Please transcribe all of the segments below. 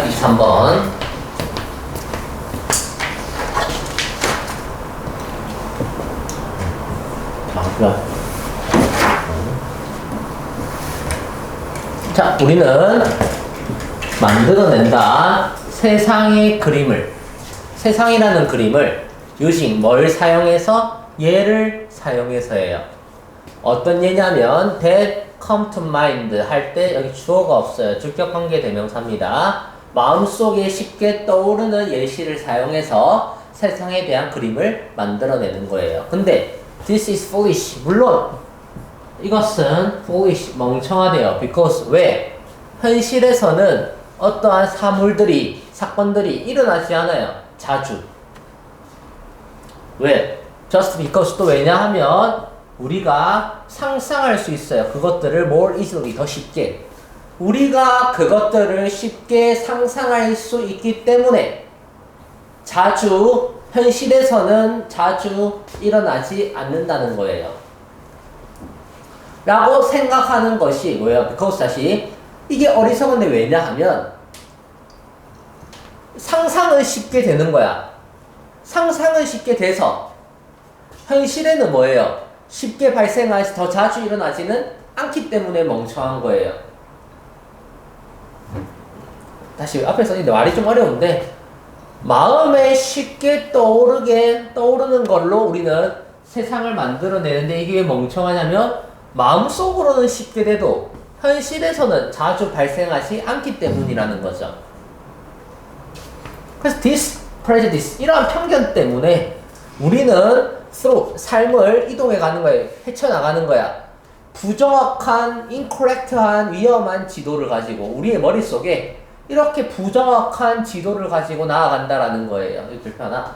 23번. 자, 우리는 만들어낸다. 세상의 그림을, 세상이라는 그림을 using 뭘 사용해서? 얘를 사용해서예요. 어떤 예냐면 that come to mind 할 때 여기 주어가 없어요. 주격관계 대명사입니다. 마음속에 쉽게 떠오르는 예시를 사용해서 세상에 대한 그림을 만들어내는 거예요. 근데 this is foolish. 물론 이것은 foolish, 멍청하대요. because 왜? 현실에서는 어떠한 사물들이, 사건들이 일어나지 않아요. 자주. 왜? just because 또 왜냐하면 우리가 상상할 수 있어요. 그것들을 more easily, 더 쉽게. 우리가 그것들을 쉽게 상상할 수 있기 때문에 자주, 현실에서는 자주 일어나지 않는다는 거예요. 라고 생각하는 것이 뭐예요? because 다시 이게 어리석은데 왜냐하면 상상은 쉽게 되는 거야. 상상은 쉽게 돼서 현실에는 뭐예요? 쉽게 발생하지 더 자주 일어나지는 않기 때문에 멍청한 거예요. 다시 앞에서 있는데 말이 좀 어려운데 마음에 쉽게 떠오르는 걸로 우리는 세상을 만들어내는데 이게 왜 멍청하냐면 마음속으로는 쉽게 돼도 현실에서는 자주 발생하지 않기 때문이라는 거죠. 그래서 this prejudice, 이러한 편견 때문에 우리는 through, 삶을 이동해 가는 거예요. 헤쳐나가는 거야. 부정확한, incorrect한, 위험한 지도를 가지고 우리의 머릿속에 이렇게 부정확한 지도를 가지고 나아간다라는 거예요. 이거 불편하나?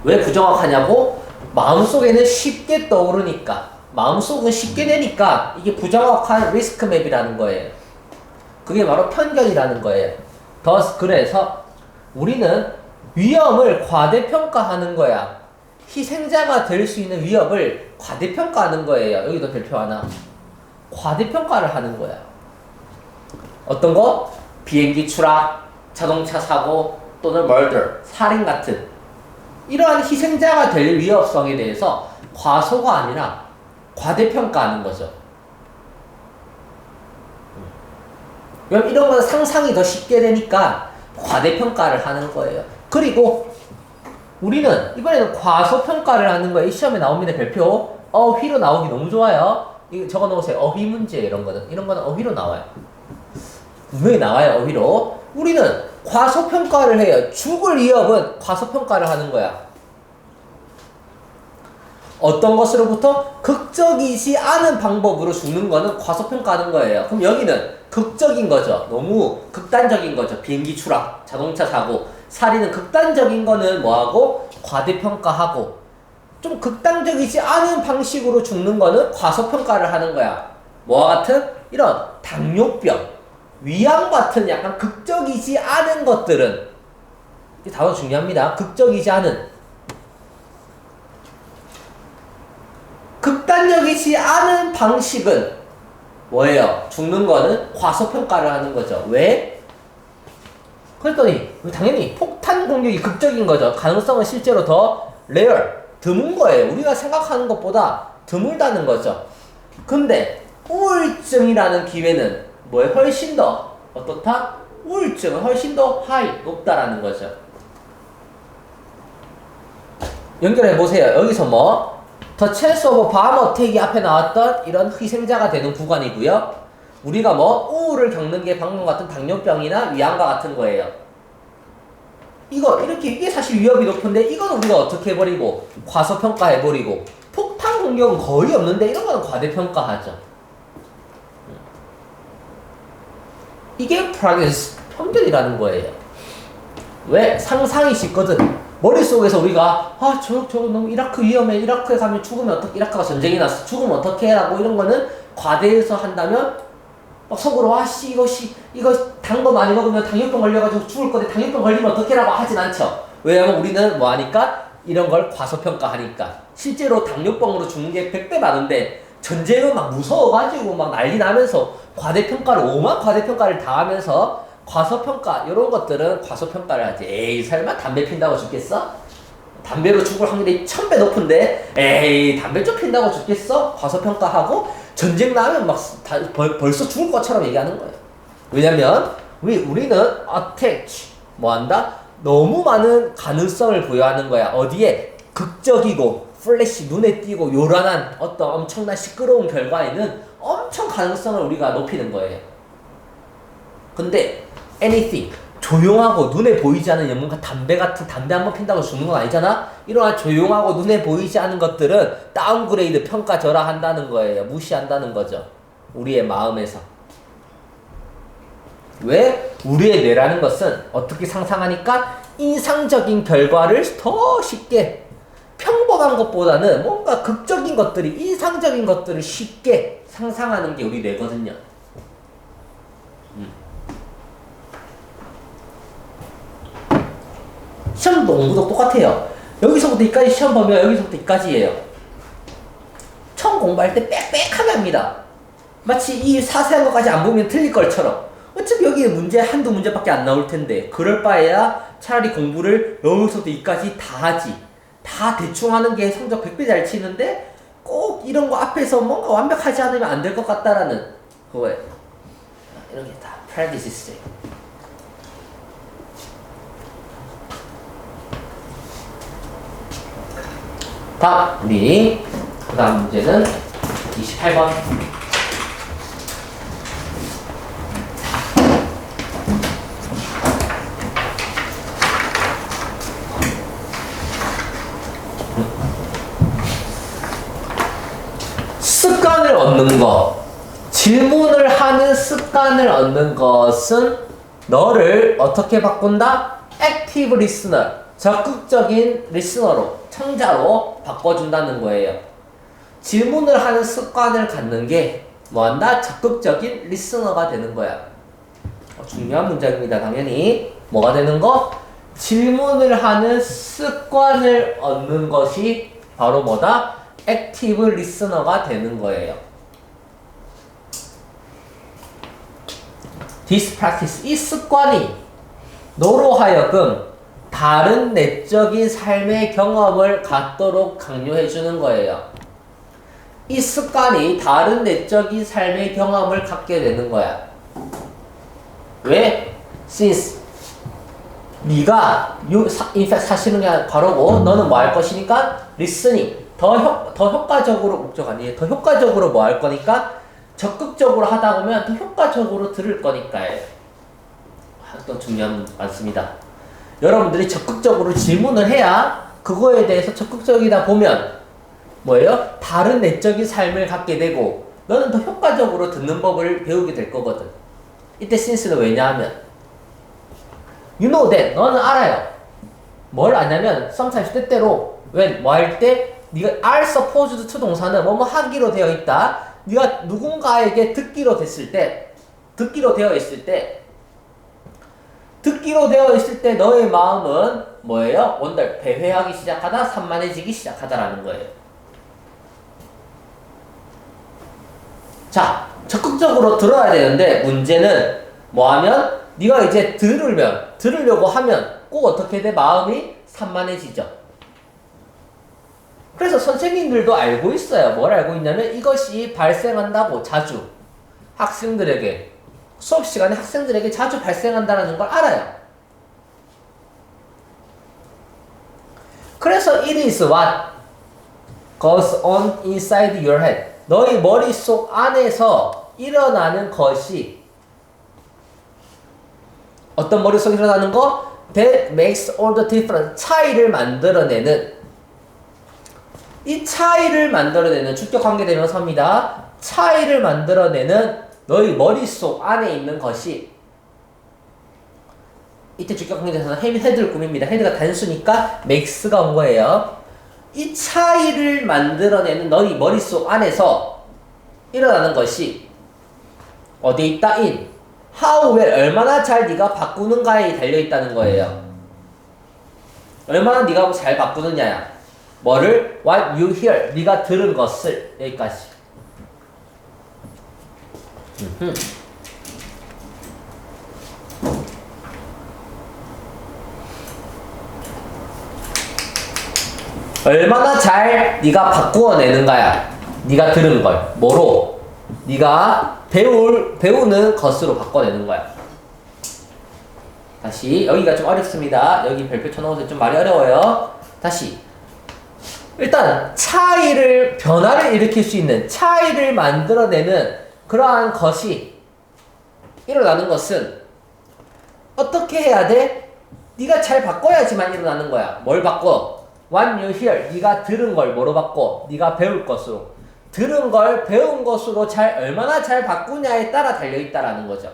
왜 부정확하냐고? 마음속에는 쉽게 떠오르니까, 마음속은 쉽게 되니까 이게 부정확한 리스크 맵이라는 거예요. 그게 바로 편견이라는 거예요. 그래서 우리는 위험을 과대평가하는 거야. 희생자가 될 수 있는 위협을 과대평가하는 거예요. 여기도 별표 하나. 과대평가를 하는 거야. 어떤 거? 비행기 추락, 자동차 사고, 또는 murder, 살인 같은 이러한 희생자가 될 위협성에 대해서 과소가 아니라 과대평가하는 거죠. 왜냐면 이런 건 상상이 더 쉽게 되니까 과대평가를 하는 거예요. 그리고 우리는 이번에는 과소평가를 하는 거예요. 이 시험에 나옵니다. 별표. 어휘로 나오기 너무 좋아요. 이거 적어 놓으세요. 어휘 문제 이런 거는. 이런 거는 어휘로 나와요. 분명히 나와요. 어휘로. 우리는 과소평가를 해요. 죽을 위협은 과소평가를 하는 거야. 어떤 것으로부터 극적이지 않은 방법으로 죽는 거는 과소평가하는 거예요. 그럼 여기는 극적인 거죠. 너무 극단적인 거죠. 비행기 추락, 자동차 사고, 살인은 극단적인 거는 뭐하고? 과대평가하고, 좀 극단적이지 않은 방식으로 죽는 거는 과소평가를 하는 거야. 뭐와 같은? 이런 당뇨병, 위암 같은 약간 극적이지 않은 것들은, 이 단어 중요합니다. 극적이지 않은. 극단적이지 않은 방식은 뭐예요? 죽는 거는 과소평가를 하는 거죠. 왜? 그랬더니 당연히 폭탄 공격이 극적인 거죠. 가능성은 실제로 더 레어, 드문 거예요. 우리가 생각하는 것보다 드물다는 거죠. 근데 우울증이라는 기회는 뭐예요? 훨씬 더 어떻다? 우울증은 훨씬 더 높다라는 거죠. 연결해 보세요. 여기서 뭐? The chance of bomb attack이 앞에 나왔던 이런 희생자가 되는 구간이고요. 우리가 뭐 우울을 겪는 게 방금 같은 당뇨병이나 위암과 같은 거예요. 이게 사실 위협이 높은데 이건 우리가 어떻게 해버리고 과소평가해버리고 폭탄 공격은 거의 없는데 이런 거는 과대평가하죠. 이게 프라그스 편견이라는 거예요. 왜? 상상이 쉽거든. 머릿속에서 우리가 저거 너무 이라크 위험해. 이라크에 가면 죽으면 어떡해. 이라크가 전쟁이 났어. 죽으면 어떡해. 라고 이런 거는 과대해서 한다면 막 속으로 이거 단 거 많이 먹으면 당뇨병 걸려가지고 죽을 건데 당뇨병 걸리면 어떡해. 라고 하진 않죠. 왜냐면 우리는 뭐 하니까? 이런 걸 과소평가하니까. 실제로 당뇨병으로 죽는 게 100배 많은데 전쟁은 막 무서워가지고 막 난리 나면서 과대평가를, 오만 과대평가를 다 하면서 과소평가, 이런 것들은 과소평가를 하지. 에이, 설마 담배 핀다고 죽겠어? 담배로 죽을 확률이 1000배 높은데, 에이, 담배 좀 핀다고 죽겠어? 과소평가하고, 전쟁 나면 막 벌써 죽을 것처럼 얘기하는 거예요. 왜냐면, 우리는 attach, 뭐 한다? 너무 많은 가능성을 부여하는 거야. 어디에? 극적이고, 플래시, 눈에 띄고, 요란한 어떤 엄청난 시끄러운 결과에는 엄청 가능성을 우리가 높이는 거예요. 근데, anything, 조용하고 눈에 보이지 않는 뭔가 담배 한번 핀다고 죽는 건 아니잖아? 이러한 조용하고 눈에 보이지 않는 것들은 다운그레이드 평가절하한다는 거예요. 무시한다는 거죠. 우리의 마음에서. 왜? 우리의 뇌라는 것은 어떻게 상상하니까 인상적인 결과를 더 쉽게, 평범한 것보다는 뭔가 극적인 것들이, 인상적인 것들을 쉽게 상상하는 게 우리 뇌거든요. 시험도 공부도 똑같아요. 여기서부터 여기까지 시험 보면 여기서부터 여기까지예요. 처음 공부할 때 빽빽하게 합니다. 마치 이 자세한 것까지 안 보면 틀릴 것처럼. 어차피 여기에 문제 한두 문제밖에 안 나올 텐데, 그럴 바에야 차라리 공부를 여기서부터 여기까지 다 하지. 다 대충 하는 게 성적 100배 잘 치는데 꼭 이런 거 앞에서 뭔가 완벽하지 않으면 안 될 것 같다라는 그거예요. 이런 게 다 프랙티스예요. 다음, 우리 그 다음 문제는 28번. 습관을 얻는 것, 질문을 하는 습관을 얻는 것은 너를 어떻게 바꾼다? 액티브 리스너, 적극적인 리스너로, 청자로 바꿔준다는 거예요. 질문을 하는 습관을 갖는 게 뭐한다? 적극적인 리스너가 되는 거야. 중요한 문장입니다. 당연히 뭐가 되는 거? 질문을 하는 습관을 얻는 것이 바로 뭐다? 액티브 리스너가 되는 거예요. This practice, 이 습관이 너로 하여금 다른 내적인 삶의 경험을 갖도록 강요해 주는 거예요. 이 습관이 다른 내적인 삶의 경험을 갖게 되는 거야. 왜? Since 네가 in fact 사실은 그냥 바로고 너는 뭐 할 것이니까 listening 더 효과적으로 목적 아니에요. 더 효과적으로 뭐 할 거니까 적극적으로 하다 보면 더 효과적으로 들을 거니까요. 또 중요한 말씀입니다. 여러분들이 적극적으로 질문을 해야 그거에 대해서 적극적이다 보면 뭐예요? 다른 내적인 삶을 갖게 되고 너는 더 효과적으로 듣는 법을 배우게 될 거거든. 이때 since는 왜냐하면 you know that, 너는 알아요. 뭘 아냐면 sometimes 때때로 when 뭐 할 때 네가 are supposed to 동사는 뭐뭐 하기로 되어 있다. 네가 누군가에게 듣기로 되어 있을 때 너의 마음은 뭐예요? wonder, 배회하기 시작하다, 산만해지기 시작하다라는 거예요. 자, 적극적으로 들어야 되는데 문제는 뭐 하면 네가 이제 들으려고 하면 꼭 어떻게 돼? 마음이 산만해지죠. 그래서 선생님들도 알고 있어요. 뭘 알고 있냐면 이것이 발생한다고 자주 학생들에게 수업 시간에 학생들에게 자주 발생한다는 걸 알아요. 그래서 it is what goes on inside your head. 너의 머릿속 안에서 일어나는 것이 어떤 머릿속에 일어나는 거? That makes all the difference. 차이를 만들어내는 이 차이를 만들어내는 주격관계대명사입니다. 차이를 만들어내는 너희 머릿속 안에 있는 것이 이때 주격관계대명사는 헤드를 꾸밉니다. 헤드가 단수니까 makes가 온 거예요. 이 차이를 만들어내는 너희 머릿속 안에서 일어나는 것이 어디에 있다? in how well, 얼마나 잘 네가 바꾸는가에 달려있다는 거예요. 얼마나 네가 잘 바꾸느냐야. 뭐를? What you hear, 네가 들은 것을. 여기까지. 얼마나 잘 네가 바꾸어내는 거야. 네가 들은 걸 뭐로? 네가 배우는 것으로 바꿔내는 거야. 다시 여기가 좀 어렵습니다. 여기 별표 쳐놓으세요. 좀 말이 어려워요. 다시 일단 변화를 일으킬 수 있는 차이를 만들어내는 그러한 것이 일어나는 것은 어떻게 해야 돼? 네가 잘 바꿔야지만 일어나는 거야. 뭘 바꿔? What you hear. 네가 들은 걸 뭐로 바꿔? 네가 배울 것으로. 들은 걸 배운 것으로 얼마나 잘 바꾸냐에 따라 달려있다라는 거죠.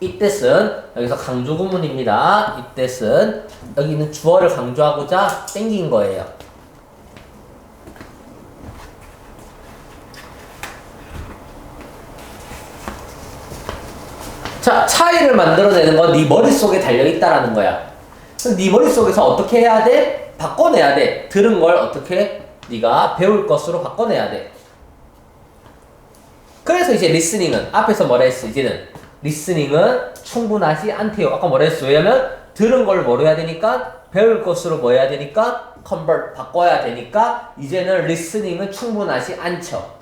이 뜻은 여기서 강조 구문입니다. 이 뜻은 여기는 주어를 강조하고자 땡긴 거예요. 자, 차이를 만들어내는 건 네 머릿속에 달려있다라는 거야. 네 머릿속에서 어떻게 해야 돼? 바꿔내야 돼. 들은 걸 어떻게 네가 배울 것으로 바꿔내야 돼. 그래서 이제 리스닝은 앞에서 뭐라 했어? 이제는 리스닝은 충분하지 않대요. 아까 뭐라 했어? 왜냐면 들은 걸 뭐로 해야 되니까 배울 것으로 뭐 해야 되니까 convert 바꿔야 되니까 이제는 리스닝은 충분하지 않죠.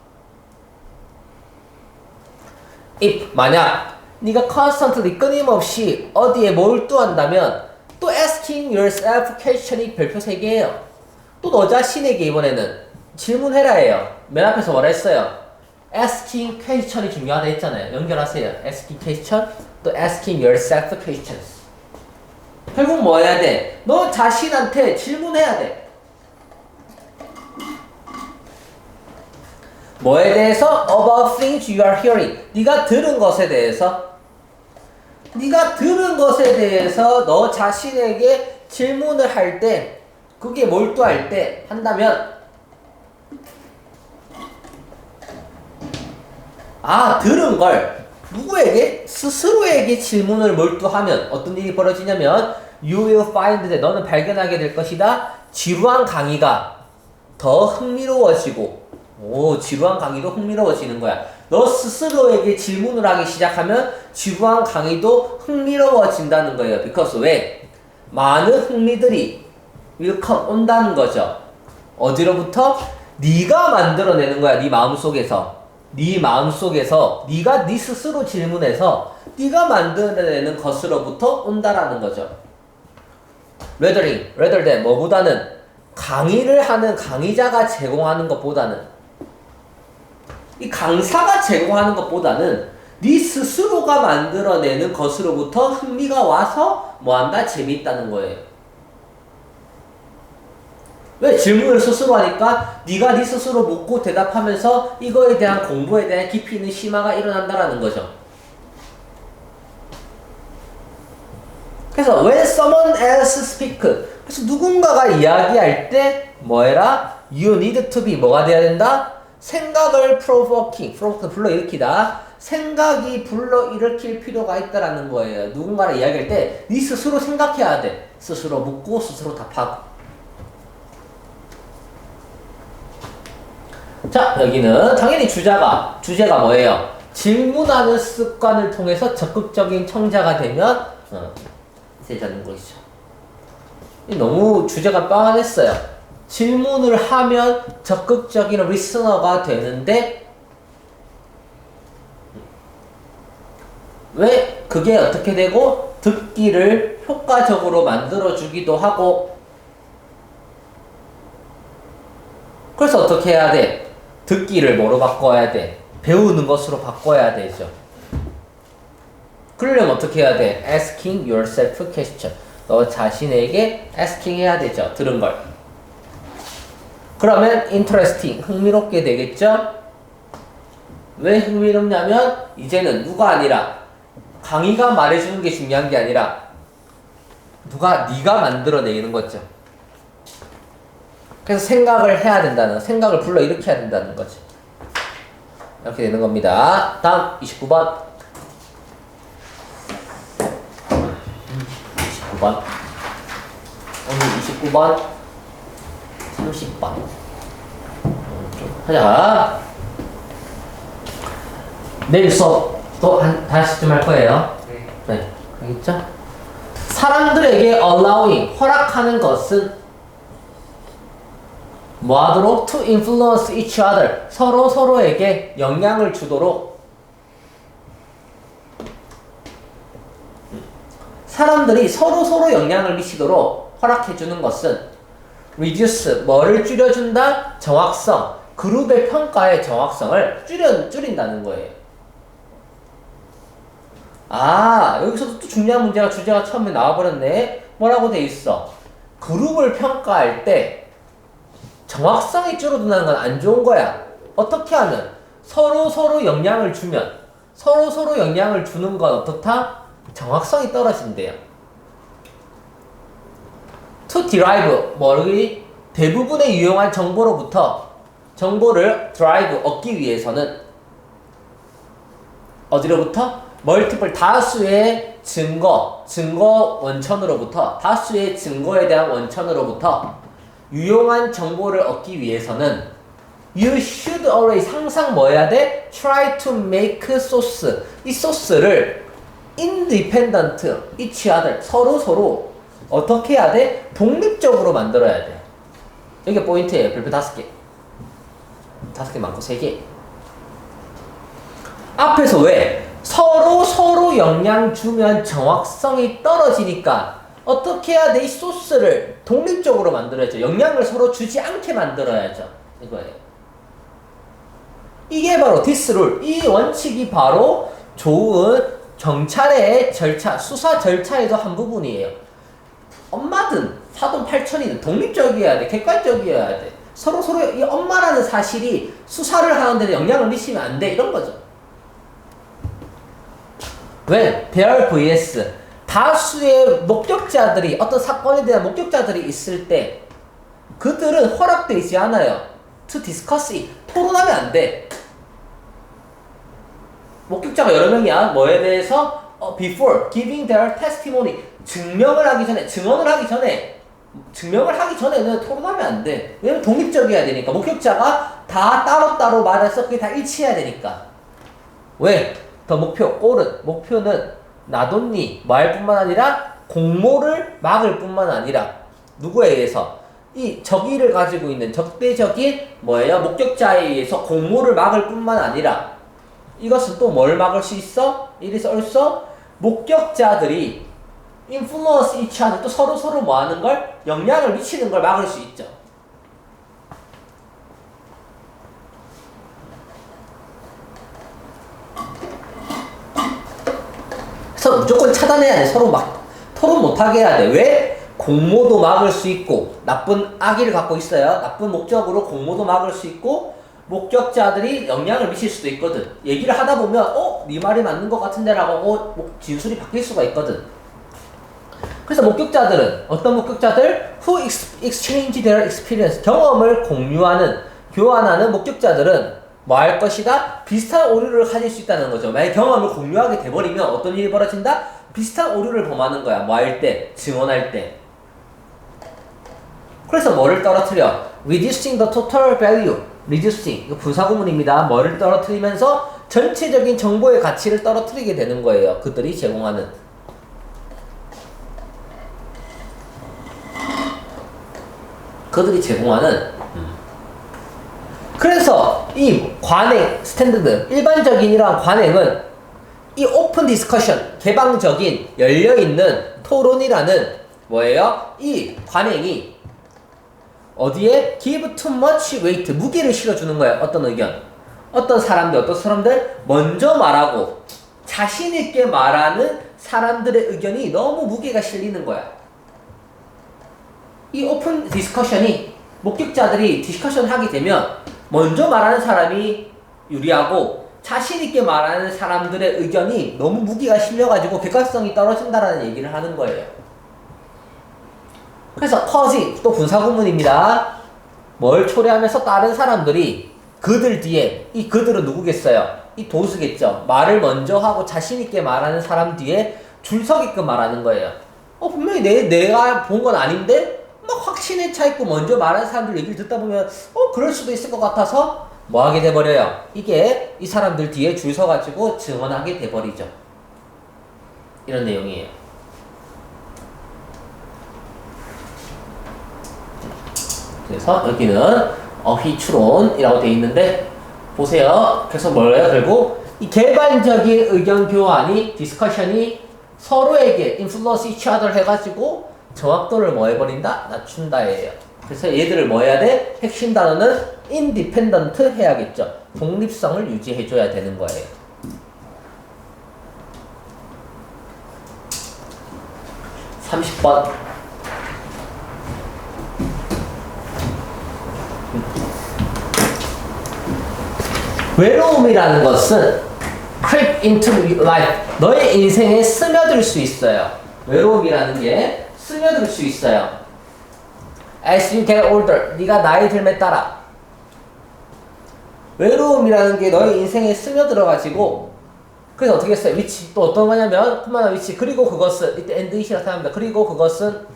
if 만약 네가 constantly 끊임없이 어디에 몰두한다면 또 asking yourself question이 별표 3개예요. 또 너 자신에게 이번에는 질문해라예요. 맨 앞에서 뭐라 했어요? asking question이 중요하다 했잖아요. 연결하세요. asking question 또 asking yourself questions. 결국 뭐 해야 돼? 너 자신한테 질문해야 돼. 뭐에 대해서? About things you are hearing. 네가 들은 것에 대해서 너 자신에게 질문을 할 때, 그게 몰두할 때 한다면 들은 걸 누구에게? 스스로에게 질문을 몰두하면 어떤 일이 벌어지냐면 You will find that 너는 발견하게 될 것이다. 지루한 강의가 더 흥미로워지고 지루한 강의도 흥미로워지는 거야. 너 스스로에게 질문을 하기 시작하면 지루한 강의도 흥미로워진다는 거예요. because 왜? 많은 흥미들이 will come 온다는 거죠. 어디로부터? 네가 만들어내는 거야. 네 마음속에서. 네가 네 스스로 질문해서 네가 만들어내는 것으로부터 온다라는 거죠. rather than 뭐보다는 강의를 하는 강의자가 제공하는 것보다는 이 강사가 제공하는 것보다는 네 스스로가 만들어내는 것으로부터 흥미가 와서 뭐한다? 재미있다는 거예요. 왜? 질문을 스스로 하니까 네가 네 스스로 묻고 대답하면서 이거에 대한 공부에 대한 깊이 있는 심화가 일어난다라는 거죠. 그래서 when someone else speak 그래서 누군가가 이야기할 때 뭐해라? You need to be 뭐가 돼야 된다? 생각을 provoking 불러일으키다. 생각이 불러일으킬 필요가 있다라는 거예요. 누군가를 이야기할 때 네 스스로 생각해야 돼. 스스로 묻고 스스로 답하고. 자, 여기는 당연히 주제가 뭐예요? 질문하는 습관을 통해서 적극적인 청자가 되면 되자는 것이죠. 너무 주제가 뻔했어요. 질문을 하면 적극적인 리스너가 되는데 왜 그게 어떻게 되고 듣기를 효과적으로 만들어주기도 하고 그래서 어떻게 해야 돼? 듣기를 뭐로 바꿔야 돼? 배우는 것으로 바꿔야 되죠. 그러려면 어떻게 해야 돼? Asking yourself question. 너 자신에게 asking 해야 되죠. 들은 걸. 그러면 interesting, 흥미롭게 되겠죠? 왜 흥미롭냐면 이제는 누가 아니라 강의가 말해주는 게 중요한 게 아니라 네가 만들어내는 거죠. 그래서 생각을 해야 된다는, 생각을 불러일으켜야 된다는 거지. 이렇게 되는 겁니다. 다음 29번. 29번. 오늘 29번. 30번. 좀 하자. 내일 수업 또 다시쯤 할 거예요. 네. 네, 알겠죠? 사람들에게 allowing, 허락하는 것은 뭐하도록? to influence each other, 서로 서로에게 영향을 주도록. 사람들이 서로 서로 영향을 미치도록 허락해주는 것은 reduce, 뭐를 줄여준다? 정확성, 그룹의 평가의 정확성을 줄인다는 거예요. 아, 여기서도 또 중요한 문제가 주제가 처음에 나와버렸네. 뭐라고 돼 있어? 그룹을 평가할 때 정확성이 줄어든다는 건 안 좋은 거야. 어떻게 하면? 서로 영향을 주면, 서로 영향을 주는 건 어떻다? 정확성이 떨어진대요. To derive, 뭐를 대부분의 유용한 정보로부터 정보를 drive, 얻기 위해서는 어디로부터? 멀티플, 다수의 증거 원천으로부터, 다수의 증거에 대한 원천으로부터 유용한 정보를 얻기 위해서는 you should always, 항상 뭐 해야 돼? try to make source, 이 소스를 independent, each other, 서로 어떻게 해야 돼? 독립적으로 만들어야 돼. 이게 포인트예요. 별표 5개. 5개 많고 3개. 앞에서 왜? 서로 영향 주면 정확성이 떨어지니까 어떻게 해야 돼? 이 소스를 독립적으로 만들어야죠. 영향을 서로 주지 않게 만들어야죠. 이거예요. 이게 바로 this rule. 이 원칙이 바로 좋은 경찰의 절차, 수사 절차에도 한 부분이에요. 엄마든 사돈 팔촌이든 독립적이어야 돼. 객관적이어야 돼. 서로 이 엄마라는 사실이 수사를 하는 데 영향을 미치면 안 돼. 이런 거죠. When there vs 다수의 목격자들이, 어떤 사건에 대한 목격자들이 있을 때 그들은 허락되지 않아요. To discuss it, 토론하면 안 돼. 목격자가 여러 명이야. 뭐에 대해서? Before giving their testimony, 증언을 하기 전에는 토론하면 안 돼. 왜냐면 독립적이어야 되니까. 목격자가 다 따로따로 말해서 그게 다 일치해야 되니까. 왜? 더 목표는 나돈니 말 뿐만 아니라 공모를 막을 뿐만 아니라 누구에 의해서? 이 적의를 가지고 있는 적대적인 뭐예요? 목격자에 의해서 공모를 막을 뿐만 아니라 이것은 또 뭘 막을 수 있어? It is also 목격자들이 influence each other, 또 서로 뭐 하는 걸? 영향을 미치는 걸 막을 수 있죠. 그래서 무조건 차단해야 돼. 서로 막 토론 못하게 해야 돼. 왜? 공모도 막을 수 있고 나쁜 악의를 갖고 있어요. 나쁜 목적으로 공모도 막을 수 있고 목격자들이 영향을 미칠 수도 있거든. 얘기를 하다 보면 네 말이 맞는 것 같은데 라고 하고 진술이 바뀔 수가 있거든. 그래서 목격자들은 어떤 목격자들? Who exchange their experience, 경험을 공유하는, 교환하는 목격자들은 뭐 할 것이다? 비슷한 오류를 가질 수 있다는 거죠. 만약 경험을 공유하게 돼버리면 어떤 일이 벌어진다? 비슷한 오류를 범하는 거야. 뭐 할 때? 증언할 때. 그래서 뭐를 떨어뜨려? Reducing the total value. Reducing. 이거 분사구문입니다. 뭐를 떨어뜨리면서 전체적인 정보의 가치를 떨어뜨리게 되는 거예요. 그들이 제공하는. 그래서 이 관행, 스탠드드, 일반적인 이러한 관행은 이 오픈 디스커션, 개방적인, 열려있는 토론이라는 뭐예요? 이 관행이 어디에? give too much weight, 무게를 실어주는 거예요. 어떤 의견? 어떤 사람들 먼저 말하고 자신있게 말하는 사람들의 의견이 너무 무게가 실리는 거야. 이 오픈 디스커션이 목격자들이 디스커션 하게 되면 먼저 말하는 사람이 유리하고 자신있게 말하는 사람들의 의견이 너무 무게가 실려가지고 객관성이 떨어진다라는 얘기를 하는 거예요. 그래서 causing, 또 분사구문입니다. 뭘 초래하면서 다른 사람들이 그들 뒤에, 이 그들은 누구겠어요? 이 도수겠죠. 말을 먼저 하고 자신있게 말하는 사람 뒤에 줄 서게끔 말하는 거예요. 분명히 내가 본 건 아닌데 막 확신에 차 있고 먼저 말하는 사람들 얘기를 듣다 보면 그럴 수도 있을 것 같아서 뭐 하게 돼버려요? 이게 이 사람들 뒤에 줄 서가지고 증언하게 돼버리죠. 이런 내용이에요. 그래서 여기는 어휘추론이라고 되어 있는데 보세요. 그래서 뭐예요? 결국 이 개반적인 의견 교환이 디스커션이 서로에게 influence each other 해가지고 정확도를 뭐 해버린다? 낮춘다예요. 그래서 얘들을 뭐 해야 돼? 핵심 단어는 independent 해야겠죠. 독립성을 유지해줘야 되는 거예요. (30번) 외로움이라는 것은 creep into life, 너의 인생에 스며들 수 있어요. 외로움이라는 게 스며들 수 있어요. As you get older, 네가 나이 들에 따라 외로움이라는 게 너의 인생에 스며들어가지고 그래서 어떻게 했어요? 위치 또 어떤 거냐면 콤마나 위치 그리고 그것은 이때 end이라고 합니다. 그리고 그것은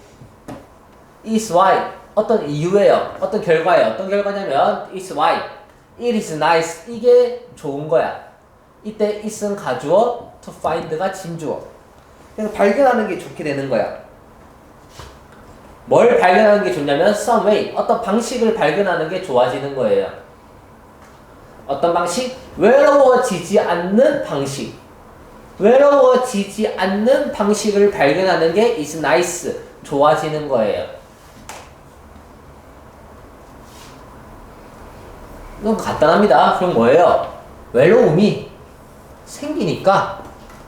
is why 어떤 이유예요. 어떤 결과예요. 어떤 결과냐면 is why it is nice 이게 좋은 거야. 이때 is는 가주어, to find가 진주어. 그래서 발견하는 게 좋게 되는 거야. 뭘 발견하는 게 좋냐면 some way 어떤 방식을 발견하는 게 좋아지는 거예요. 어떤 방식? 외로워지지 않는 방식. 외로워지지 않는 방식을 발견하는 게 is nice 좋아지는 거예요. 이건 간단합니다. 그럼 뭐예요? 외로움이 생기니까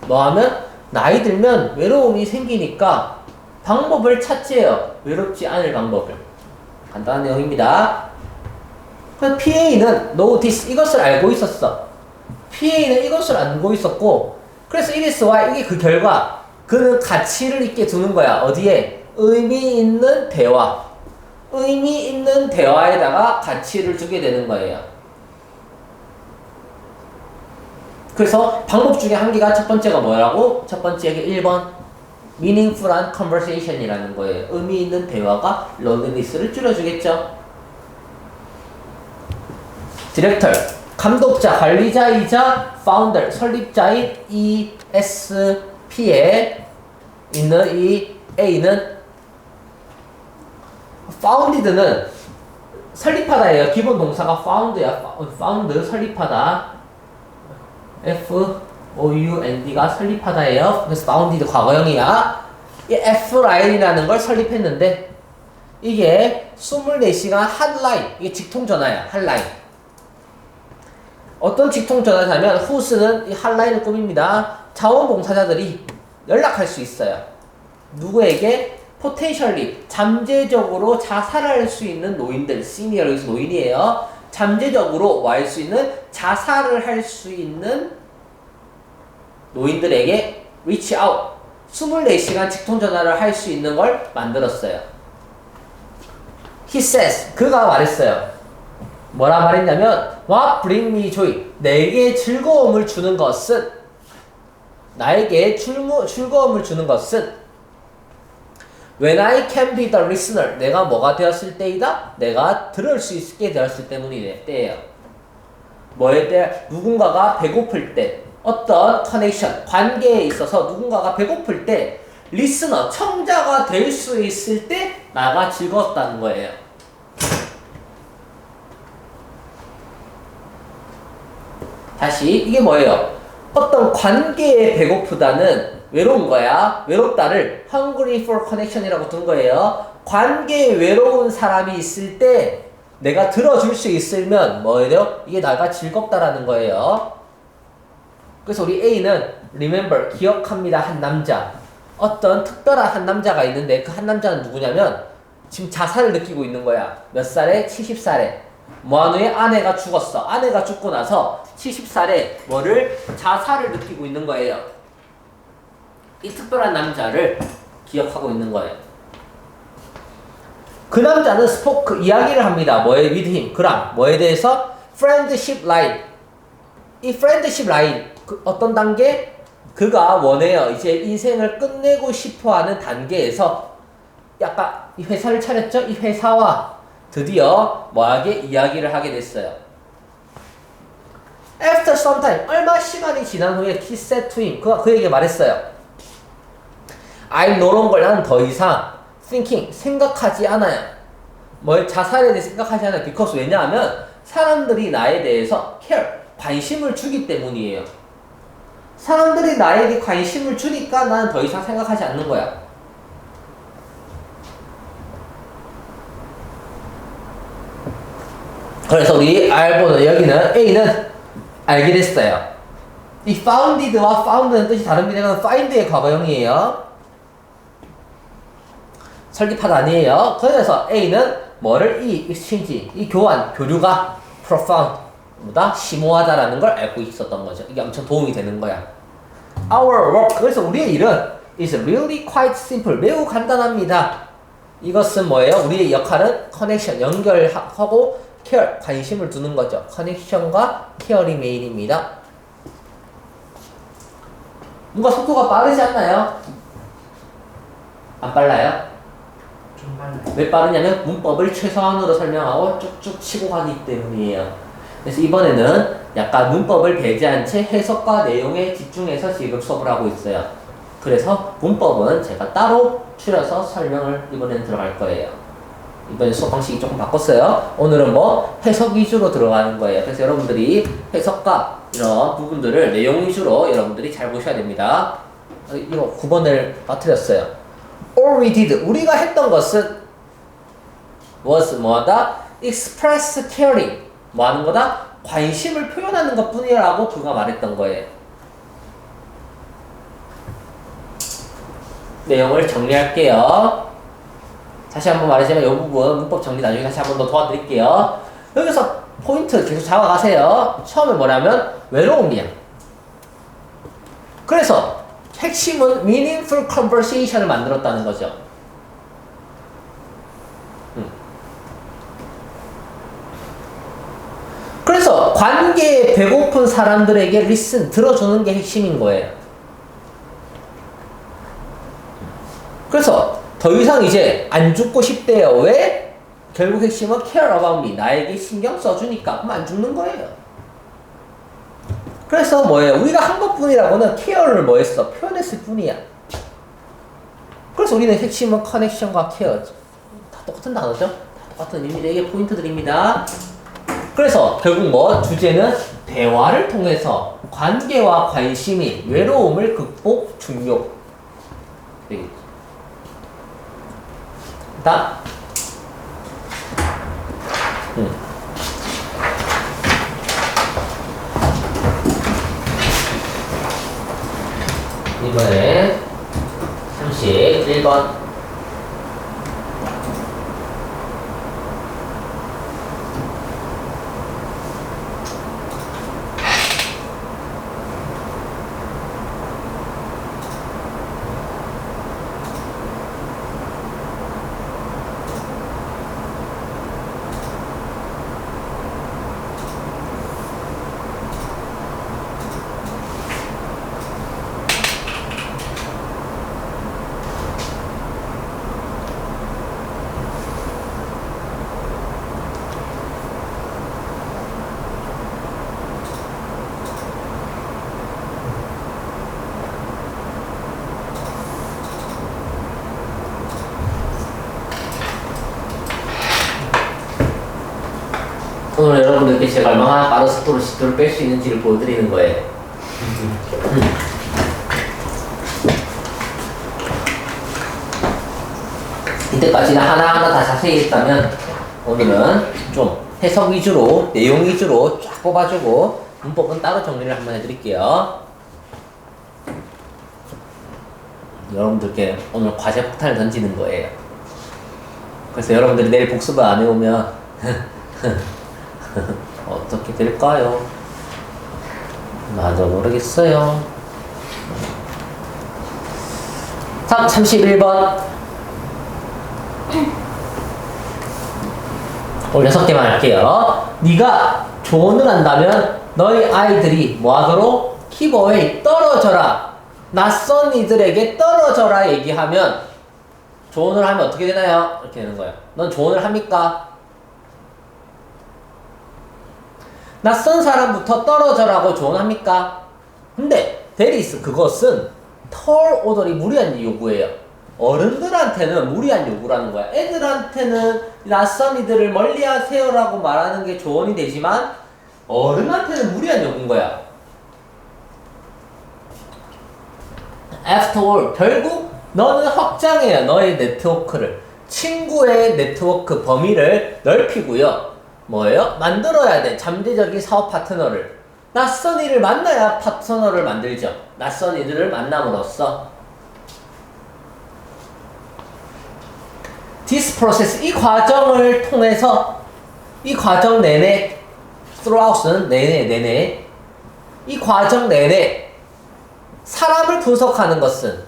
뭐 하면 나이 들면 외로움이 생기니까 방법을 찾지요. 외롭지 않을 방법을. 간단한 내용입니다. 그래서 PA는 notice 이것을 알고 있었어. PA는 이것을 알고 있었고 그래서 it is why 이게 그 결과 그는 가치를 있게 두는 거야. 어디에? 의미 있는 대화. 의미 있는 대화에다가 가치를 두게 되는 거예요. 그래서 방법 중에 한 개가 첫 번째가 뭐라고? 첫 번째가 1번 meaningful한 conversation이라는 거예요. 의미 있는 대화가 loneliness를 줄여주겠죠. 디렉터, 감독자, 관리자이자 founder, 설립자인 ESP에 있는 이 A는 founded는 설립하다예요. 기본 동사가 found야. found, 설립하다. F-O-U-N-D가 설립하다예요. 그래서 founded 과거형이야. 이 F라인이라는 걸 설립했는데 이게 24시간 한 라인, 이게 직통전화야. 한 라인. 어떤 직통전화냐면 who's는 이 한 라인을 꾸밉니다. 자원봉사자들이 연락할 수 있어요. 누구에게? potentially 잠재적으로 자살할 수 있는 노인들, senior 여기서 노인이에요. 잠재적으로 뭐 할 수 있는 자살을 할 수 있는 노인들에게 reach out 24시간 직통전화를 할 수 있는 걸 만들었어요. He says 그가 말했어요. 뭐라 말했냐면 What bring me joy 내게 즐거움을 주는 것은 나에게 즐거움을 주는 것은 When I can be the listener 내가 뭐가 되었을 때이다? 내가 들을 수 있게 되었을 때문이에요. 뭐에 대해 누군가가 배고플 때 어떤 커넥션, 관계에 있어서 누군가가 배고플 때 리스너, 청자가 될 수 있을 때 나가 즐거웠다는 거예요. 다시 이게 뭐예요? 어떤 관계에 배고프다는 외로운 거야. 외롭다를 hungry for connection이라고 둔 거예요. 관계에 외로운 사람이 있을 때 내가 들어줄 수 있으면 뭐예요? 이게 나가 즐겁다라는 거예요. 그래서 우리 A는 remember, 기억합니다. 한 남자. 어떤 특별한 한 남자가 있는데 그 한 남자는 누구냐면 지금 자살을 느끼고 있는 거야. 몇 살에? 70살에. 모아누의 아내가 죽었어. 아내가 죽고 나서 70살에 뭐를? 자살을 느끼고 있는 거예요. 이 특별한 남자를 기억하고 있는 거예요. 그 남자는 스포크 이야기를 합니다. 뭐에 with him 그랑 뭐에 대해서 friendship line. 이 friendship line 어떤 단계? 그가 원해요. 이제 인생을 끝내고 싶어하는 단계에서 약간 이 회사를 차렸죠. 이 회사와 드디어 뭐하게 이야기를 하게 됐어요. some time, 얼마 시간이 지난 후에 he said to him, 그에게 말했어요. I'm no longer, 나는 더 이상 thinking, 생각하지 않아요. 뭘 자살에 대해 생각하지 않아요. because 왜냐하면 사람들이 나에 대해서 care, 관심을 주기 때문이에요. 사람들이 나에게 관심을 주니까 나는 더 이상 생각하지 않는 거야. 그래서 우리 알보는 여기는 A는 알게 됐어요. 이 founded와 found는 뜻이 다릅니다. 이건 find의 과거형이에요. 설립하다 아니에요. 그래서 A는 뭐를 이 exchange, 이 교환, 교류가 profound보다 심오하다라는 걸 알고 있었던 거죠. 이게 엄청 도움이 되는 거야. Our work, 그래서 우리의 일은 is really quite simple, 매우 간단합니다. 이것은 뭐예요? 우리의 역할은 connection, 연결하고 care, 관심을 두는 거죠. connection과 care이 메인입니다. 뭔가 속도가 빠르지 않나요? 안 빨라요? 좀 빨라요. 왜 빠르냐면 문법을 최소한으로 설명하고 쭉쭉 치고 가기 때문이에요. 그래서 이번에는 약간 문법을 배제한 채 해석과 내용에 집중해서 지금 수업을 하고 있어요. 그래서 문법은 제가 따로 추려서 설명을 이번에는 들어갈 거예요. 이번에 수업 방식이 조금 바꿨어요. 오늘은 뭐 해석 위주로 들어가는 거예요. 그래서 여러분들이 해석과 이런 부분들을 내용 위주로 여러분들이 잘 보셔야 됩니다. 이거 9번을 빠뜨렸어요. All we did, 우리가 했던 것은 was 뭐하다? express caring, 뭐 하는 거다? 관심을 표현하는 것 뿐이라고 그가 말했던 거예요. 내용을 정리할게요. 다시 한번 말하자면 이 부분 문법 정리 나중에 다시 한번 더 도와드릴게요. 여기서 포인트 계속 잡아가세요. 처음에 뭐냐면 외로움이야. 그래서 핵심은 meaningful conversation을 만들었다는 거죠. 그래서 관계에 배고픈 사람들에게 listen, 들어주는 게 핵심인 거예요. 그래서 더 이상 이제 안 죽고 싶대요. 왜? 결국 핵심은 care about me. 나에게 신경 써주니까. 그럼 안 죽는 거예요. 그래서 뭐예요? 우리가 한 것뿐이라고는 care를 뭐 했어? 표현했을 뿐이야. 그래서 우리는 핵심은 connection과 care죠. 다 똑같은 단어죠? 다 똑같은 의미죠. 이게 포인트들입니다. 그래서 결국 뭐? 주제는 대화를 통해서 관계와 관심이 외로움을 극복 중요. 되겠죠. 다음. 이번에 31번. 오늘 여러분들께 제가 얼마나 빠른 속도로 시도를 뺄 수 있는지를 보여드리는 거예요. 이때까지는 하나하나 다 자세히 했다면 오늘은 좀 해석 위주로, 내용 위주로 쫙 뽑아주고 문법은 따로 정리를 한번 해드릴게요. 여러분들께 오늘 과제 폭탄을 던지는 거예요. 그래서 여러분들이 내일 복습을 안 해오면 어떻게 될까요? 나도 모르겠어요. 다음 31번. 오늘 6개만 할게요. 네가 조언을 한다면 너희 아이들이 뭐하도록? keep away, 떨어져라. 낯선 이들에게 떨어져라 얘기하면 조언을 하면 어떻게 되나요? 이렇게 되는 거예요. 넌 조언을 합니까? 낯선 사람부터 떨어져라고 조언합니까? 근데 데리스 그것은 털 오더리 무리한 요구예요. 어른들한테는 무리한 요구라는 거야. 애들한테는 낯선 이들을 멀리하세요라고 말하는 게 조언이 되지만 어른한테는 무리한 요구인 거야. After all, 결국 너는 확장해요. 너의 네트워크를. 친구의 네트워크 범위를 넓히고요. 뭐예요? 만들어야 돼. 잠재적인 사업 파트너를. 낯선 이를 만나야 파트너를 만들죠. 낯선 이들을 만남으로써. This process, 이 과정을 통해서, 이 과정 내내, throughout는 내내, 이 과정 내내 사람을 분석하는 것은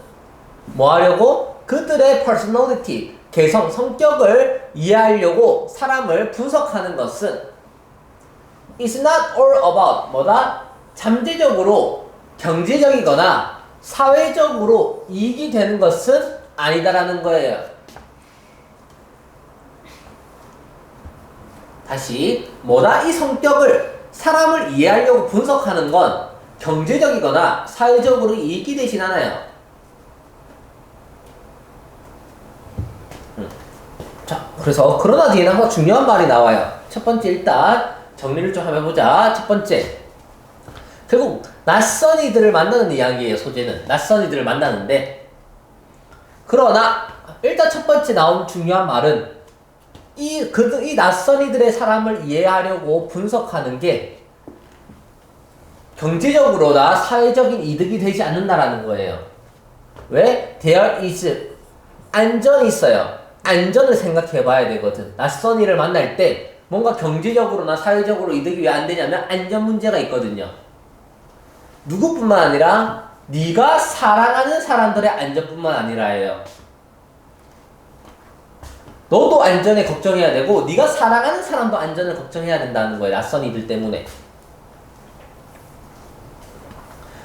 뭐 하려고? 그들의 personality, 개성, 성격을 이해하려고 사람을 분석하는 것은 It's not all about 뭐다? 잠재적으로 경제적이거나 사회적으로 이익이 되는 것은 아니다라는 거예요. 다시 뭐다? 이 성격을 사람을 이해하려고 분석하는 건 경제적이거나 사회적으로 이익이 되진 않아요. 자, 그래서 그러나 뒤에는 항상 중요한 말이 나와요. 첫 번째 일단 정리를 좀 한번 해보자. 첫 번째, 결국 낯선 이들을 만나는 이야기예요. 소재는 낯선 이들을 만나는데, 그러나 일단 첫 번째 나온 중요한 말은 이 낯선 이들의 사람을 이해하려고 분석하는 게 경제적으로나 사회적인 이득이 되지 않는다라는 거예요. 왜? There is 안전이 있어요. 안전을 생각해 봐야 되거든. 낯선 이를 만날 때 뭔가 경제적으로나 사회적으로 이득이 왜 안 되냐면 안전 문제가 있거든요. 누구뿐만 아니라 네가 사랑하는 사람들의 안전뿐만 아니라예요. 너도 안전에 걱정해야 되고 네가 사랑하는 사람도 안전을 걱정해야 된다는 거예요. 낯선 이들 때문에.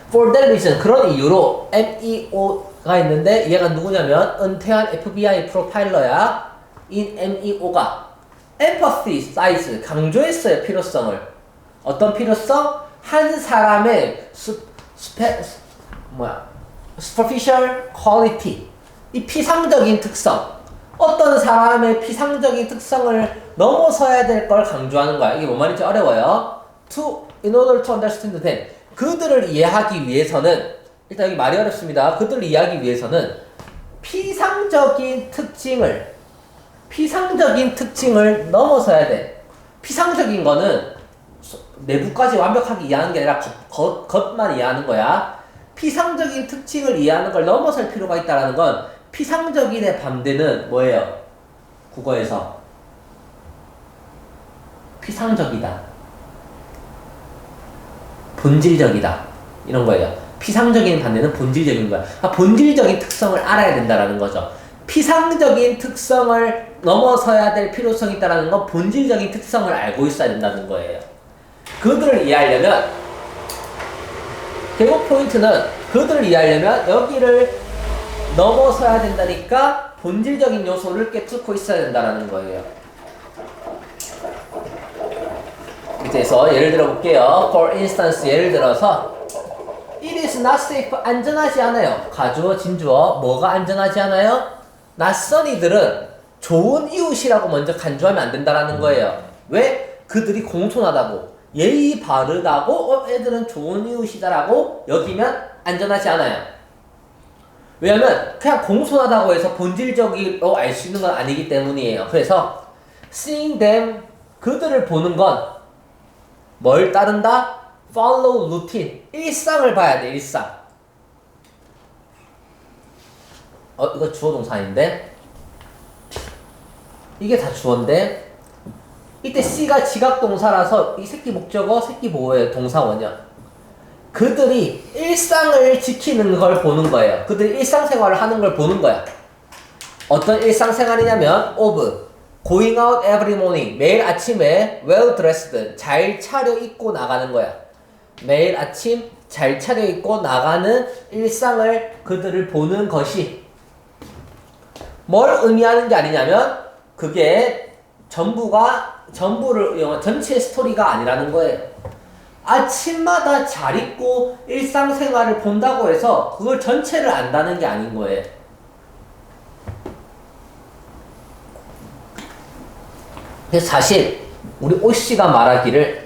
For that reason, 그런 이유로 MEO가 있는데 얘가 누구냐면 은퇴한 FBI 프로파일러야. in MEO가 emphasize, 강조했어요. 필요성을. 어떤 필요성? 한 사람의 superficial quality, 이 피상적인 특성, 어떤 사람의 피상적인 특성을 넘어서야 될 걸 강조하는 거야. 이게 뭔 말인지 어려워요. in order to understand them, 그들을 이해하기 위해서는, 일단 여기 말이 어렵습니다. 그들을 이해하기 위해서는 피상적인 특징을 넘어서야 돼. 피상적인 거는 내부까지 완벽하게 이해하는 게 아니라 겉만 이해하는 거야. 피상적인 특징을 이해하는 걸 넘어설 필요가 있다는 건 피상적인의 반대는 뭐예요? 국어에서 피상적이다, 본질적이다, 이런 거예요. 피상적인 반대는 본질적인 거야. 본질적인 특성을 알아야 된다는 거죠. 피상적인 특성을 넘어서야 될 필요성이 있다는 건 본질적인 특성을 알고 있어야 된다는 거예요. 그들을 이해하려면, 결국 포인트는 그들을 이해하려면 여기를 넘어서야 된다니까 본질적인 요소를 깨뚫고 있어야 된다는 거예요. 그래서 예를 들어 볼게요. For instance, 예를 들어서 It is not safe, 안전하지 않아요. 가주어, 진주어, 뭐가 안전하지 않아요? 낯선 이들은 좋은 이웃이라고 먼저 간주하면 안 된다는 거예요. 왜? 그들이 공손하다고, 예의 바르다고, 애들은 좋은 이웃이다라고 여기면 안전하지 않아요. 왜냐면 그냥 공손하다고 해서 본질적으로 알 수 있는 건 아니기 때문이에요. 그래서 seeing them, 그들을 보는 건 뭘 따른다? follow routine, 일상을 봐야 돼. 일상. 이거 주어 동사인데 이게 다 주어인데 이때 C가 지각동사라서 이 새끼 목적어, 새끼 보호의 동사원이야. 그들이 일상을 지키는 걸 보는 거예요. 그들이 일상생활을 하는 걸 보는 거야. 어떤 일상생활이냐면 of going out every morning, 매일 아침에 well dressed, 잘 차려입고 나가는 거야. 매일 아침 잘 차려입고 나가는 일상을 그들을 보는 것이 뭘 의미하는 게 아니냐면 그게 전부가 전부를 전체 스토리가 아니라는 거예요. 아침마다 잘 입고 일상생활을 본다고 해서 그걸 전체를 안다는 게 아닌 거예요. 그래서 사실 우리 오씨가 말하기를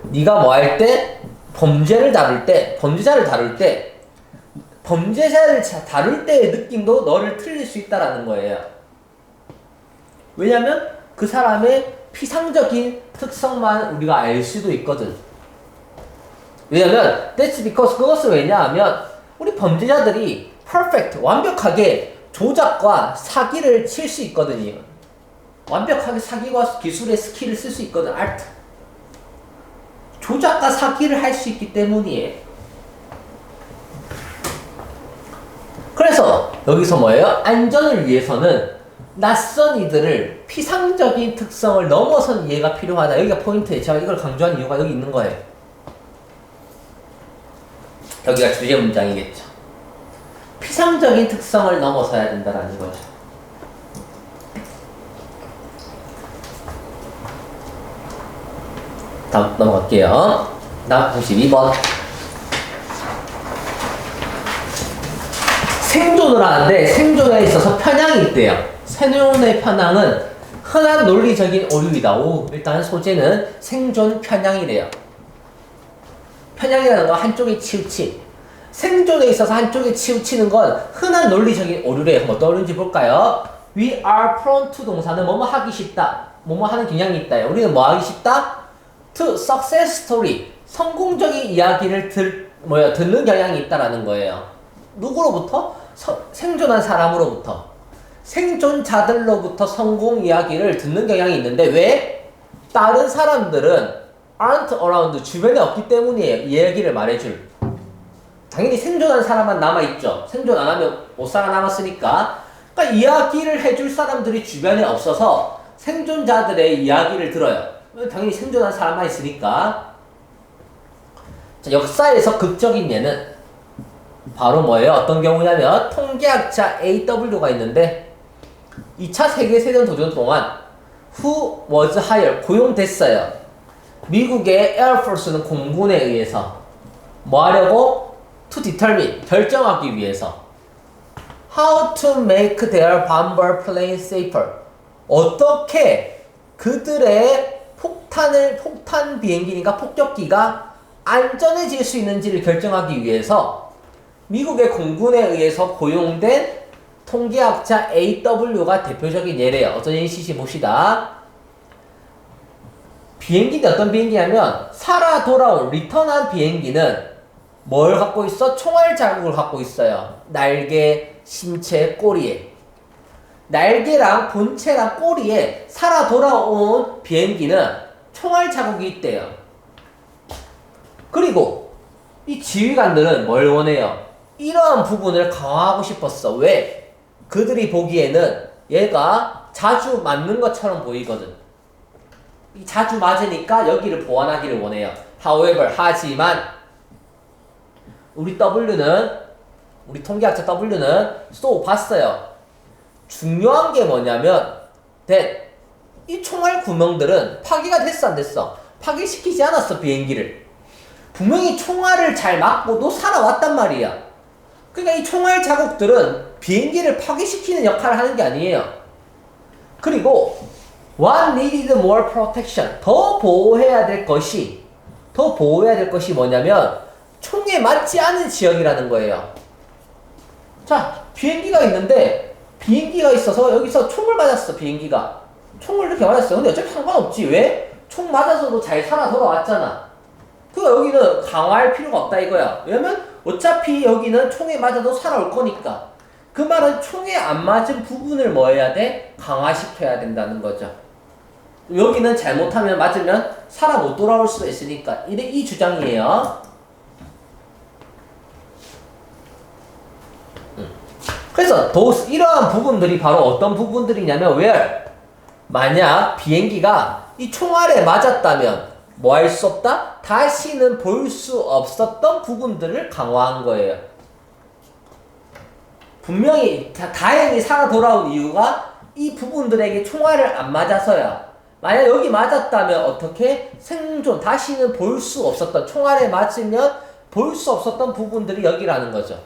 네가 뭐 할 때 범죄자를 다룰 때 범죄자를 다룰 때의 느낌도 너를 틀릴 수 있다라는 거예요. 왜냐면 그 사람의 피상적인 특성만 우리가 알 수도 있거든. 왜냐면 that's because 그것은 왜냐하면 우리 범죄자들이 perfect 완벽하게 조작과 사기를 칠 수 있거든요. 완벽하게 사기와 기술의 스킬을 쓸 수 있거든. 아트 조작과 사기를 할 수 있기 때문이에요. 그래서 여기서 뭐예요? 안전을 위해서는 낯선 이들을 피상적인 특성을 넘어선 이해가 필요하다. 여기가 포인트예요. 제가 이걸 강조한 이유가 여기 있는 거예요. 여기가 주제 문장이겠죠. 피상적인 특성을 넘어서야 된다는 거죠. 다음 넘어갈게요. 다음 32번. 생존을 하는데 생존에 있어서 편향이 있대요. 생존의 편향은 흔한 논리적인 오류이다. 일단 소재는 생존 편향이래요. 편향이라는 건 한쪽에 치우침. 생존에 있어서 한쪽에 치우치는 건 흔한 논리적인 오류래요. 어떤 오류인지 볼까요? We are prone to 동사는 뭐뭐 하기 쉽다. 뭐뭐 하는 경향이 있다. 우리는 뭐 하기 쉽다? To success story. 성공적인 이야기를 듣는 경향이 있다라는 거예요. 누구로부터? 생존한 사람으로부터. 생존자들로부터 성공 이야기를 듣는 경향이 있는데 왜? 다른 사람들은 aren't around, 주변에 없기 때문이에요. 이 얘기를 말해줄. 당연히 생존한 사람만 남아있죠. 생존 안 하면 못 살아남았으니까. 그러니까 이야기를 해줄 사람들이 주변에 없어서 생존자들의 이야기를 들어요. 당연히 생존한 사람만 있으니까. 자, 역사에서 극적인 예는 바로 뭐예요? 어떤 경우냐면 통계학자 AW가 있는데 2차 세계대전 도전 동안 who was hired, 고용됐어요. 미국의 에어포스는 공군에 의해서 뭐 하려고? to determine, 결정하기 위해서 how to make their bomber plane safer, 어떻게 그들의 폭탄 비행기니까 폭격기가 안전해질 수 있는지를 결정하기 위해서 미국의 공군에 의해서 고용된 통계학자 AW가 대표적인 예래요. 어떤 예시시 봅시다. 비행기는 어떤 비행기냐면 살아 돌아온 리턴한 비행기는 뭘 갖고 있어? 총알 자국을 갖고 있어요. 날개, 신체, 꼬리에. 날개랑 본체랑 꼬리에 살아 돌아온 비행기는 총알 자국이 있대요. 그리고 이 지휘관들은 뭘 원해요? 이러한 부분을 강화하고 싶었어. 왜? 그들이 보기에는 얘가 자주 맞는 것처럼 보이거든. 자주 맞으니까 여기를 보완하기를 원해요. However, 하지만 우리 통계학자 W는 봤어요. 중요한 게 뭐냐면 이 총알 구멍들은 파괴가 됐어 안 됐어? 파괴시키지 않았어 비행기를. 분명히 총알을 잘 맞고도 살아왔단 말이야. 그러니까 이 총알 자국들은 비행기를 파괴시키는 역할을 하는 게 아니에요. 그리고 One needed more protection. 더 보호해야 될 것이 뭐냐면 총에 맞지 않은 지역이라는 거예요. 자, 비행기가 있는데 비행기가 있어서 여기서 총을 맞았어. 비행기가 총을 이렇게 맞았어. 근데 어차피 상관없지. 왜? 총 맞아서도 잘 살아 돌아왔잖아. 그러니까 여기는 강화할 필요가 없다 이거야. 왜냐면 어차피 여기는 총에 맞아도 살아올 거니까. 그 말은 총에 안 맞은 부분을 뭐 해야 돼? 강화시켜야 된다는 거죠. 여기는 잘못하면 맞으면 살아 못 돌아올 수도 있으니까. 이 주장이에요. 그래서 이러한 부분들이 바로 어떤 부분들이냐면 where 만약 비행기가 이 총알에 맞았다면 뭐 할 수 없다? 다시는 볼 수 없었던 부분들을 강화한 거예요. 분명히 다행히 살아 돌아온 이유가 이 부분들에게 총알을 안 맞아서야. 만약 여기 맞았다면 어떻게? 생존, 다시는 볼 수 없었던, 총알에 맞으면 볼 수 없었던 부분들이 여기라는 거죠.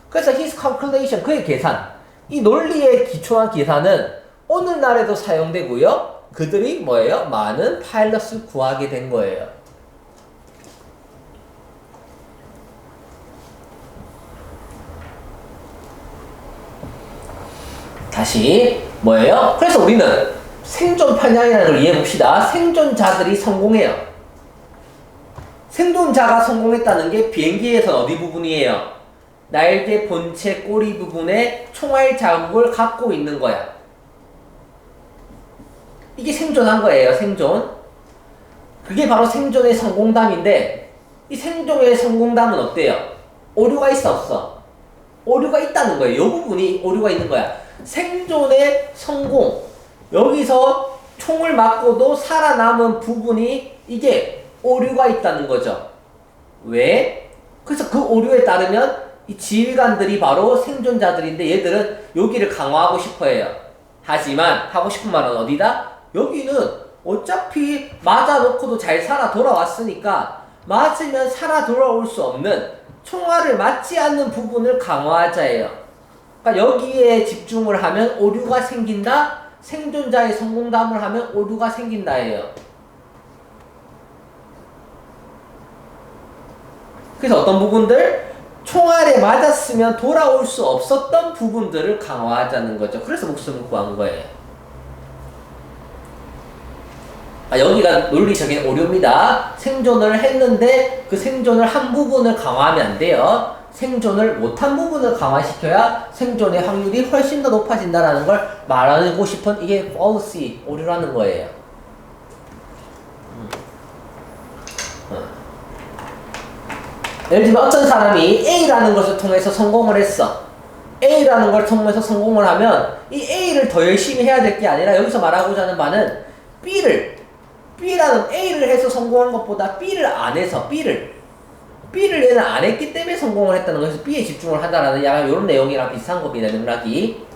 그래서 his calculation, 그의 계산, 이 논리에 기초한 계산은 오늘날에도 사용되고요. 그들이 뭐예요? 많은 파일럿을 구하게 된 거예요. 다시 뭐예요? 그래서 우리는 생존 편향이라는 걸 이해해 봅시다. 생존자들이 성공해요. 생존자가 성공했다는 게 비행기에선 어디 부분이에요? 날개 본체 꼬리 부분에 총알 자국을 갖고 있는 거야. 이게 생존한 거예요. 생존. 그게 바로 생존의 성공담인데 이 생존의 성공담은 어때요? 오류가 있어 없어? 오류가 있다는 거예요. 이 부분이 오류가 있는 거야. 생존의 성공. 여기서 총을 맞고도 살아남은 부분이 이게 오류가 있다는 거죠. 왜? 그래서 그 오류에 따르면 이 지휘관들이 바로 생존자들인데 얘들은 여기를 강화하고 싶어 해요. 하지만 하고 싶은 말은 어디다? 여기는 어차피 맞아놓고도 잘 살아 돌아왔으니까 맞으면 살아 돌아올 수 없는 총알을 맞지 않는 부분을 강화하자예요. 그러니까 여기에 집중을 하면 오류가 생긴다. 생존자의 성공담을 하면 오류가 생긴다예요. 그래서 어떤 부분들? 총알에 맞았으면 돌아올 수 없었던 부분들을 강화하자는 거죠. 그래서 목숨을 구한 거예요. 여기가 논리적인 오류입니다. 생존을 했는데 그 생존을 한 부분을 강화하면 안 돼요. 생존을 못한 부분을 강화시켜야 생존의 확률이 훨씬 더 높아진다는 걸 말하고 싶은 이게 fallacy, 오류라는 거예요. 예를 들면 어떤 사람이 A라는 것을 통해서 성공을 했어. A라는 걸 통해서 성공을 하면 이 A를 더 열심히 해야 될 게 아니라 여기서 말하고자 하는 바는 B라는 A를 해서 성공한 것보다 B를 안 해서 B를 얘는 안 했기 때문에 성공을 했다는 거에서 B에 집중을 한다라는 약간 이런 내용이랑 비슷한 겁니다. 맥락이.